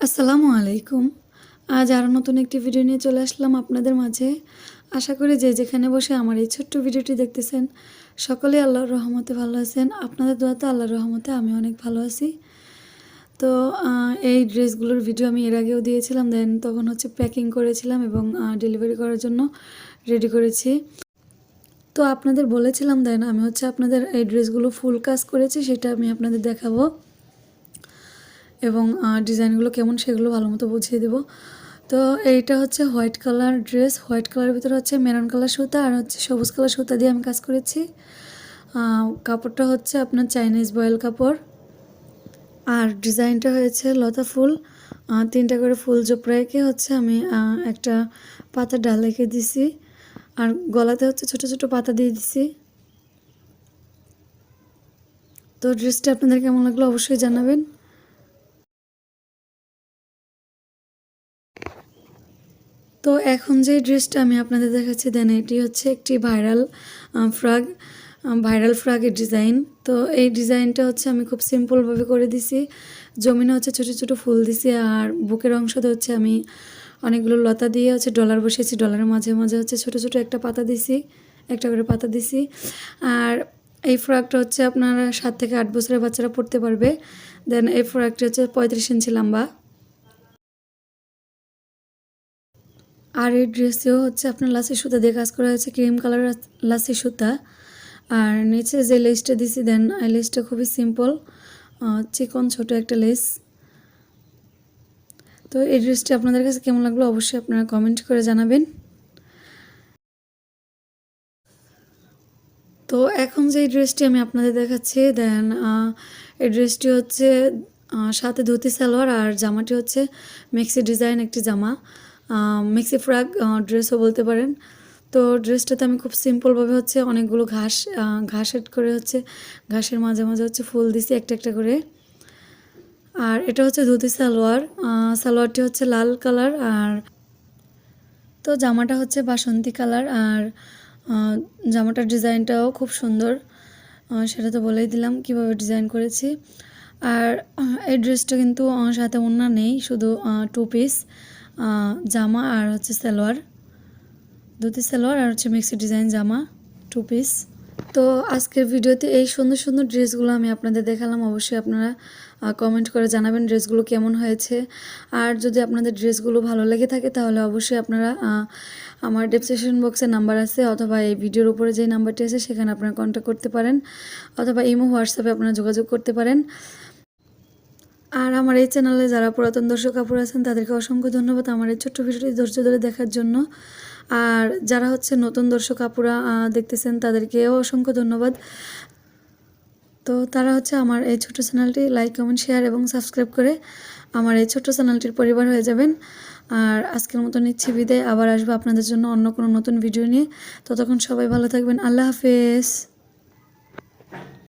আসসালামু আলাইকুম। আজ আরও নতুন একটি ভিডিও নিয়ে চলে আসলাম আপনাদের মাঝে। আশা করি যে যেখানে বসে আমার এই ছোট্ট ভিডিওটি দেখতেছেন সকলেই আল্লাহর রহমতে ভালো আছেন। আপনাদের দোয়াতে আল্লাহর রহমতে আমি অনেক ভালো আছি। তো এই ড্রেসগুলোর ভিডিও আমি এর আগেও দিয়েছিলাম, দেন তখন হচ্ছে প্যাকিং করেছিলাম এবং ডেলিভারি করার জন্য রেডি করেছি। তো আপনাদের বলেছিলাম, দেন আমি হচ্ছে আপনাদের এই ড্রেসগুলো ফুল কাজ করেছি, সেটা আমি আপনাদের দেখাবো এবং ডিজাইনগুলো কেমন সেগুলো ভালো মতো বুঝিয়ে দেবো। তো এইটা হচ্ছে হোয়াইট কালার ড্রেস, হোয়াইট কালারের ভিতরে হচ্ছে মেরুন কালার সুতা আর হচ্ছে সবুজ কালার সুতা দিয়ে আমি কাজ করেছি। কাপড়টা হচ্ছে আপনার চাইনিজ বয়েল কাপড় আর ডিজাইনটা হয়েছে লতা ফুল, 3টা করে ফুল জোপড়া এঁকে হচ্ছে আমি একটা পাতার ডাল এঁকে দিছি আর গলাতে হচ্ছে ছোট ছোট পাতা দিয়ে দিছি। তো ড্রেসটা আপনাদের কেমন লাগলো অবশ্যই জানাবেন। তো এখন যে ড্রেসটা আমি আপনাদের দেখাচ্ছি, দেন এটি হচ্ছে একটি ভাইরাল ফ্রগের ডিজাইন। তো এই ডিজাইনটা হচ্ছে আমি খুব সিম্পলভাবে করে দিছি। জমিনে হচ্ছে ছোটো ছোটো ফুল দিছি আর বুকের অংশতে হচ্ছে আমি অনেকগুলো লতা দিয়ে হচ্ছে ডলার বসিয়েছি। ডলারের মাঝে মাঝে হচ্ছে ছোটো ছোটো একটা করে পাতা দিছি। আর এই ফ্রকটা হচ্ছে আপনার 7 থেকে 8 বছরের বাচ্চারা পরতে পারবে। দেন এই ফ্রকটি হচ্ছে 35 ইঞ্চি লম্বা। আর এই ড্রেসেও হচ্ছে আপনার লাসি সুতা দিয়ে কাজ করা হয়েছে, ক্রিম কালারের লাসি সুতা। আর নিচে যে লেসটা দিছি, দেন এই লেসটা খুবই সিম্পল, চিকন ছোট একটা লেস। তো এই ড্রেসটি আপনাদের কাছে কেমন লাগলো অবশ্যই আপনারা কমেন্ট করে জানাবেন। তো এখন যে ড্রেসটি আমি আপনাদের দেখাচ্ছি, দেন এই ড্রেসটি হচ্ছে সাথে ধুতি সালোয়ার আর জামাটি হচ্ছে মেক্সি ডিজাইন একটি জামা, মেক্সি ফ্রক ড্রেসও বলতে পারেন। তো ড্রেসটাতে আমি খুব সিম্পলভাবে হচ্ছে অনেকগুলো ঘাস এড করে হচ্ছে ঘাসের মাঝে মাঝে হচ্ছে ফুল দিছি একটা একটা করে। আর এটা হচ্ছে ধুতি সালোয়ারটি হচ্ছে লাল কালার আর তো জামাটা হচ্ছে বাসন্তী কালার। আর জামাটার ডিজাইনটাও খুব সুন্দর, সেটা তো বলেই দিলাম কিভাবে ডিজাইন করেছি। আর এই ড্রেসটা কিন্তু সাথে ওড়না নেই, শুধু 2 পিস জামা আর হচ্ছে ধুতি সালোয়ার আর হচ্ছে মিক্সড ডিজাইন জামা 2 পিস। তো আজকের ভিডিওতে এই সুন্দর সুন্দর ড্রেসগুলো আমি আপনাদের দেখালাম। অবশ্যই আপনারা কমেন্ট করে জানাবেন ড্রেসগুলো কেমন হয়েছে। আর যদি আপনাদের ড্রেসগুলো ভালো লেগে থাকে তাহলে অবশ্যই আপনারা আমার ডেসক্রিপশন বক্সে নাম্বার আছে অথবা এই ভিডিওর উপরে যে নাম্বারটি আছে সেখানে আপনারা কন্ট্যাক্ট করতে পারেন অথবা ইমো হোয়াটসঅ্যাপে আপনারা যোগাযোগ করতে পারেন। আর আমার এই চ্যানেলে যারা পুরাতন দর্শক আপুরা আছেন তাদেরকে অসংখ্য ধন্যবাদ আমার এই ছোট্ট ভিডিওটি ধৈর্য ধরে দেখার জন্য। আর যারা হচ্ছে নতুন দর্শক আপুরা দেখতেছেন তাদেরকেও অসংখ্য ধন্যবাদ। তো তারা হচ্ছে আমার এই ছোট্ট চ্যানেলটি লাইক কমেন্ট শেয়ার এবং সাবস্ক্রাইব করে আমার এই ছোট্ট চ্যানেলটির পরিবার হয়ে যাবেন। আর আজকের মতো নিচ্ছি বিদায়, আবার আসবো আপনাদের জন্য অন্য কোনো নতুন ভিডিও নিয়ে। ততক্ষণ সবাই ভালো থাকবেন। আল্লাহ হাফেজ।